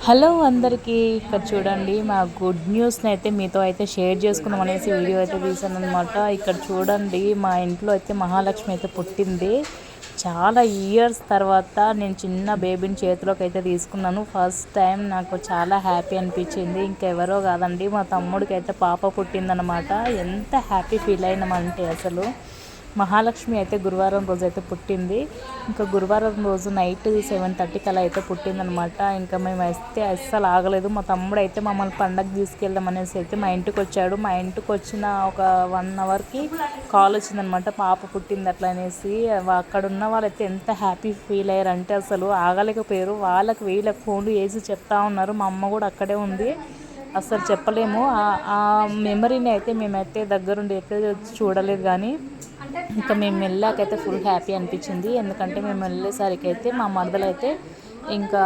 Hello అందరికీ, ఇక్కడ చూడండి మా గుడ్ న్యూస్ని అయితే మీతో అయితే షేర్ చేసుకుందాం అనేసి వీడియో అయితే తీసాను అనమాట. ఇక్కడ చూడండి మా ఇంట్లో అయితే మహాలక్ష్మి అయితే పుట్టింది. చాలా ఇయర్స్ తర్వాత నేను చిన్న బేబీని చేతిలోకి అయితే తీసుకున్నాను. ఫస్ట్ టైం నాకు చాలా హ్యాపీ అనిపించింది. ఇంకెవరో కాదండి, మా తమ్ముడికి అయితే పాప పుట్టిందనమాట. ఎంత హ్యాపీ ఫీల్ అయినామంటే అసలు మహాలక్ష్మి అయితే గురువారం రోజు అయితే పుట్టింది. ఇంకా గురువారం రోజు నైట్ 7:30కి అలా అయితే పుట్టిందనమాట. ఇంకా మేము అయితే అస్సలు ఆగలేదు. మా తమ్ముడు అయితే మమ్మల్ని పండగ తీసుకెళ్దాం అనేసి అయితే మా ఇంటికి వచ్చాడు. మా ఇంటికి వచ్చిన ఒక 1 అవర్కి కాల్ వచ్చిందనమాట, పాప పుట్టింది అట్లా అనేసి. అక్కడ ఉన్న వాళ్ళైతే ఎంత హ్యాపీ ఫీల్ అయ్యారంటే అసలు ఆగలేకపోయారు. వాళ్ళకి వీళ్ళకి ఫోన్లు వేసి చెప్తా ఉన్నారు. మా అమ్మ కూడా అక్కడే ఉంది. అసలు చెప్పలేము ఆ మెమరీని అయితే మేమైతే దగ్గరుండి అయితే చూడలేదు. కానీ ఇంకా మేము వెళ్ళాకైతే ఫుల్ హ్యాపీ అనిపించింది. ఎందుకంటే మేము వెళ్ళేసరికి అయితే మా మరదలు అయితే ఇంకా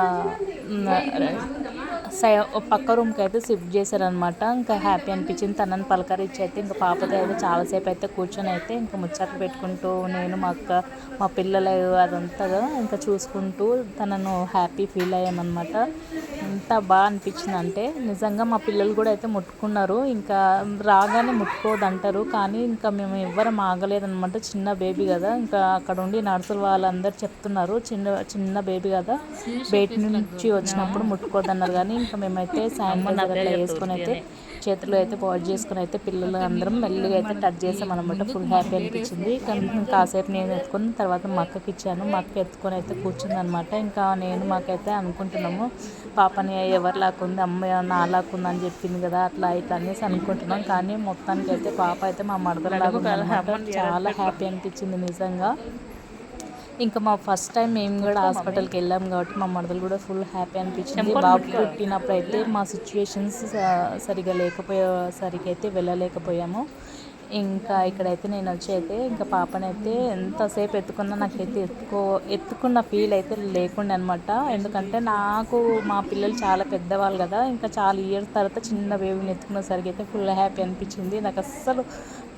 పక్క రూమ్కి అయితే షిఫ్ట్ చేశారనమాట. ఇంకా హ్యాపీ అనిపించింది. తనని పలకరించి అయితే ఇంకా పాపతో అయితే చాలాసేపు అయితే కూర్చొని అయితే ఇంకా ముచ్చట్లు పెట్టుకుంటూ నేను మా అక్క మా పిల్లలు అదంతా ఇంకా చూసుకుంటూ తనను హ్యాపీ ఫీల్ అయ్యామన్నమాట. ఎంత బాగా అనిపించింది అంటే నిజంగా మా పిల్లలు కూడా అయితే ముట్టుకున్నారు. ఇంకా రాగానే ముట్టుకోవద్దంటారు, కానీ ఇంకా మేము ఎవ్వరం ఆగలేదన్నమాట. చిన్న బేబీ కదా, ఇంకా అక్కడ ఉండి నర్సులు వాళ్ళందరూ చెప్తున్నారు చిన్న బేబీ కదా, బయట నుంచి వచ్చినప్పుడు ముట్టుకోవద్దన్నారు. కానీ ఇంకా మేమైతే శానిటైజర్ అట్లా వేసుకొని అయితే చేతులు అయితే వాష్ చేసుకుని అయితే పిల్లలు అందరం మెల్లిగా అయితే టచ్ చేసామన్నమాట. ఫుల్ హ్యాపీ అనిపించింది. కాసేపు నేను ఎత్తుకుని తర్వాత మా అక్కకి ఇచ్చాను. మా అక్క ఎత్తుకొని అయితే కూర్చుందనమాట. ఇంకా నేను మాకైతే అనుకుంటున్నాము, పాపని ఎవరు లాక్కుంది, అమ్మ నా లాక్కుంది అని చెప్పింది కదా, అట్లా అయితే అనేసి అనుకుంటున్నాం. కానీ మొత్తానికి అయితే పాప అయితే మా మరదలు లాగా చాలా హ్యాపీ అనిపించింది నిజంగా. ఇంకా మా ఫస్ట్ టైం మేము కూడా హాస్పిటల్కి వెళ్ళాం కాబట్టి మా మరదలు కూడా ఫుల్ హ్యాపీ అనిపించింది. బాబు పుట్టినప్పుడు అయితే మా సిచ్యువేషన్స్ సరిగా లేకపోయేసరికి అయితే వెళ్ళలేకపోయాము. ఇంకా ఇక్కడైతే నేను వచ్చి అయితే ఇంకా పాపనైతే ఎంతసేపు ఎత్తుకున్నా నాకైతే ఎత్తుకున్న ఫీల్ అయితే లేకుండా అనమాట. ఎందుకంటే నాకు మా పిల్లలు చాలా పెద్దవాళ్ళు కదా, ఇంకా చాలా ఇయర్స్ తర్వాత చిన్న బేబీని ఎత్తుకునేసరికి అయితే ఫుల్ హ్యాపీ అనిపించింది. నాకు అస్సలు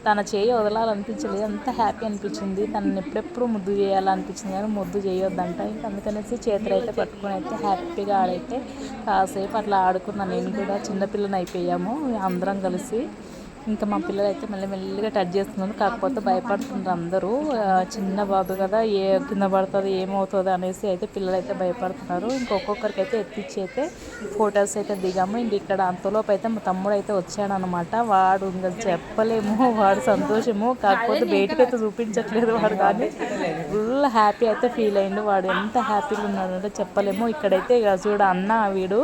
తన చేయి వదలాలనిపించలేదు, అంత హ్యాపీ అనిపించింది. తనని ఎప్పుడెప్పుడు ముద్దు చేయాలనిపించింది కానీ ముద్దు చేయొద్దంట. ఇంకా అందుకనేసి చేతులు అయితే పట్టుకొని అయితే హ్యాపీగా ఆడైతే కాసేపు అట్లా ఆడుకున్నాను. నేను కూడా చిన్నపిల్లని అయిపోయాము అందరం కలిసి. ఇంకా మా పిల్లలు అయితే మెల్లిగా టచ్ చేస్తున్నారు. కాకపోతే భయపడుతున్నారు అందరూ, చిన్న బాబు కదా కింద పడుతుంది ఏమవుతుంది అనేసి అయితే పిల్లలు అయితే భయపడుతున్నారు. ఇంకొకరికి అయితే ఎత్తిచ్చి అయితే ఫొటోస్ అయితే దిగాము. ఇంక ఇక్కడ అంతలోపు అయితే మా తమ్ముడు అయితే వచ్చాడనమాట. వాడు ఇంకా చెప్పలేము, వాడు సంతోషము. కాకపోతే బయటకు అయితే చూపించట్లేదు వాడు, కానీ ఫుల్ హ్యాపీ అయితే ఫీల్ అయ్యిండు. వాడు ఎంత హ్యాపీగా ఉన్నాడంటే చెప్పలేము. ఇక్కడైతే ఇక చూడ అన్న వీడి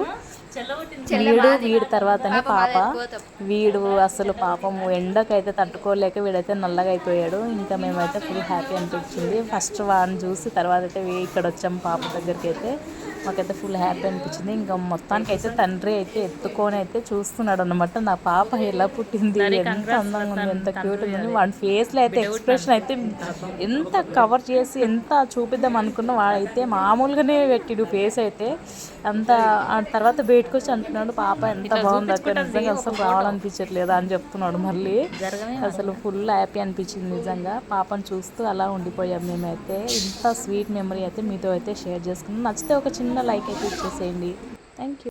తర్వాతనే పాప. వీడు అసలు పాపము ఎండకైతే తట్టుకోలేక వీడైతే నల్లగా అయిపోయాడు. ఇంకా మేమైతే ఫుల్ హ్యాపీ అనిపించింది. ఫస్ట్ వాడిని చూసి తర్వాత అయితే ఇక్కడ వచ్చాము పాప దగ్గరికి అయితే. మాకైతే ఫుల్ హ్యాపీ అనిపించింది. ఇంకా మొత్తానికి అయితే తండ్రి అయితే ఎత్తుకొని అయితే చూస్తున్నాడు అనమాట, నా పాప ఎలా పుట్టింది, ఎంత అందంగా ఉంది, ఎంత క్యూట్ ఉంది. వాడి ఫేస్లో అయితే ఎక్స్ప్రెషన్ అయితే ఎంత కవర్ చేసి ఎంత చూపిద్దాం అనుకున్నా వాడైతే మామూలుగానే పెట్టిడు ఫేస్ అయితే. అంత తర్వాత బయటకు వచ్చి అంటున్నాడు, పాప ఎంత బాగుంది అక్కడ, నిజంగా అసలు రావాలనిపించట్లేదా అని చెప్తున్నాడు. మళ్ళీ అసలు ఫుల్ హ్యాపీ అనిపించింది నిజంగా. పాపను చూస్తూ అలా ఉండిపోయాం మేమైతే. ఇంత స్వీట్ మెమరీ అయితే మీతో అయితే షేర్ చేసుకున్నాం. నచ్చితే ఒక చిన్న లైక్ అయితే ఇచ్చేసేయండి. Thank you.